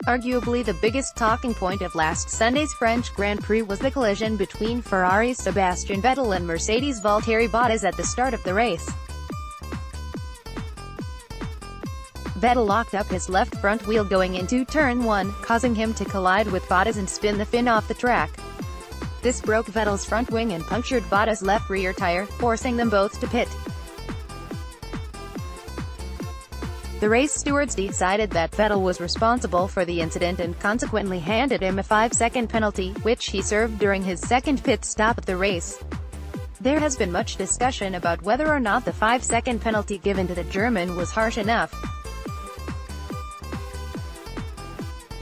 Arguably the biggest talking point of last Sunday's French Grand Prix was the collision between Ferrari's Sebastian Vettel and Mercedes' Valtteri Bottas at the start of the race. Vettel locked up his left front wheel going into Turn 1, causing him to collide with Bottas and spin the fin off the track. This broke Vettel's front wing and punctured Bottas' left rear tire, forcing them both to pit. The race stewards decided that Vettel was responsible for the incident and consequently handed him a 5-second penalty, which he served during his second pit stop of the race. There has been much discussion about whether or not the 5-second penalty given to the German was harsh enough.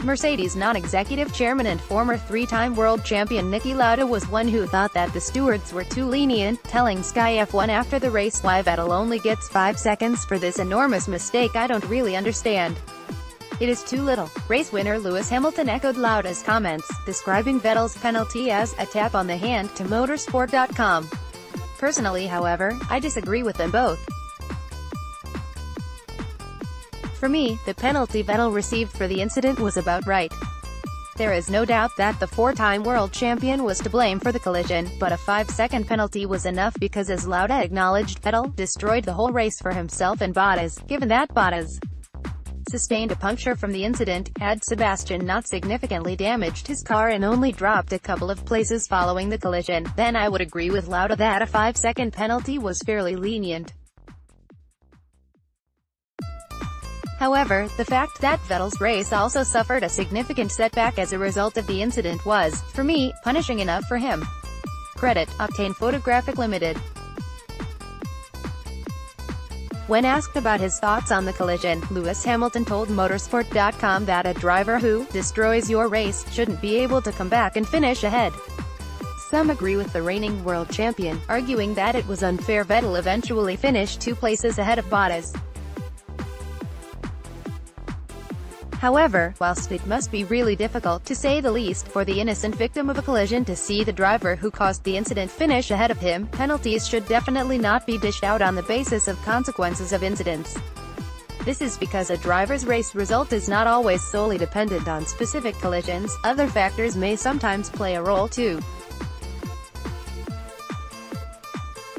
Mercedes non-executive chairman and former three-time world champion Niki Lauda was one who thought that the stewards were too lenient, telling Sky F1 after the race, "Why Vettel only gets 5 seconds for this enormous mistake I don't really understand. It is too little." Race winner Lewis Hamilton echoed Lauda's comments, describing Vettel's penalty as a tap on the hand to motorsport.com. "Personally, however, I disagree with them both. For me, the penalty Vettel received for the incident was about right. There is no doubt that the four-time world champion was to blame for the collision, but a 5-second penalty was enough because, as Lauda acknowledged, Vettel destroyed the whole race for himself and Bottas, given that Bottas sustained a puncture from the incident. Had Sebastian not significantly damaged his car and only dropped a couple of places following the collision, then I would agree with Lauda that a 5-second penalty was fairly lenient. However, the fact that Vettel's race also suffered a significant setback as a result of the incident was, for me, punishing enough for him." Credit: Octane Photographic Limited. When asked about his thoughts on the collision, Lewis Hamilton told motorsport.com that a driver who destroys your race shouldn't be able to come back and finish ahead. Some agree with the reigning world champion, arguing that it was unfair Vettel eventually finished 2 places ahead of Bottas. However, whilst it must be really difficult, to say the least, for the innocent victim of a collision to see the driver who caused the incident finish ahead of him, penalties should definitely not be dished out on the basis of consequences of incidents. This is because a driver's race result is not always solely dependent on specific collisions. Other factors may sometimes play a role too.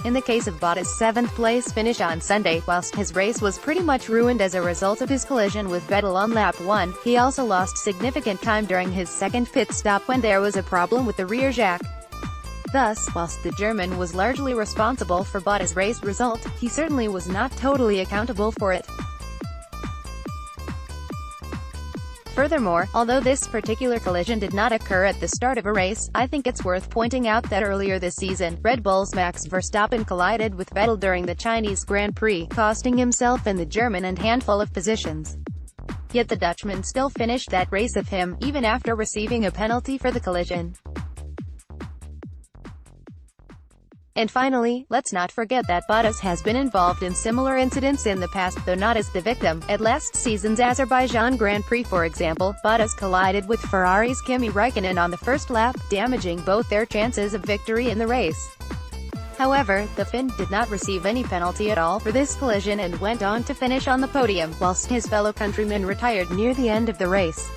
In the case of Bottas' 7th-place finish on Sunday, whilst his race was pretty much ruined as a result of his collision with Vettel on lap 1, he also lost significant time during his second pit stop when there was a problem with the rear jack. Thus, whilst the German was largely responsible for Bottas' race result, he certainly was not totally accountable for it. Furthermore, although this particular collision did not occur at the start of a race, I think it's worth pointing out that earlier this season, Red Bull's Max Verstappen collided with Vettel during the Chinese Grand Prix, costing himself and the German a handful of positions. Yet the Dutchman still finished that race of him, even after receiving a penalty for the collision. And finally, let's not forget that Bottas has been involved in similar incidents in the past, though not as the victim. At last season's Azerbaijan Grand Prix, for example, Bottas collided with Ferrari's Kimi Räikkönen on the first lap, damaging both their chances of victory in the race. However, the Finn did not receive any penalty at all for this collision and went on to finish on the podium, whilst his fellow countryman retired near the end of the race.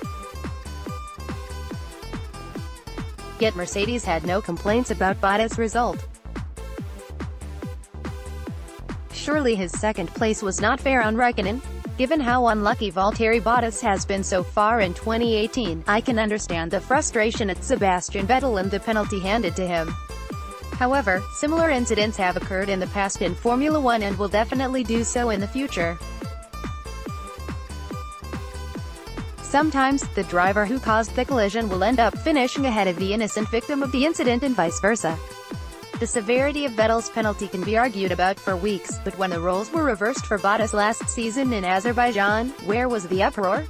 Yet Mercedes had no complaints about Bottas' result. Surely his second place was not fair on Räikkönen? Given how unlucky Valtteri Bottas has been so far in 2018, I can understand the frustration at Sebastian Vettel and the penalty handed to him. However, similar incidents have occurred in the past in Formula One and will definitely do so in the future. Sometimes, the driver who caused the collision will end up finishing ahead of the innocent victim of the incident and vice versa. The severity of Vettel's penalty can be argued about for weeks, but when the roles were reversed for Bottas last season in Azerbaijan, where was the uproar?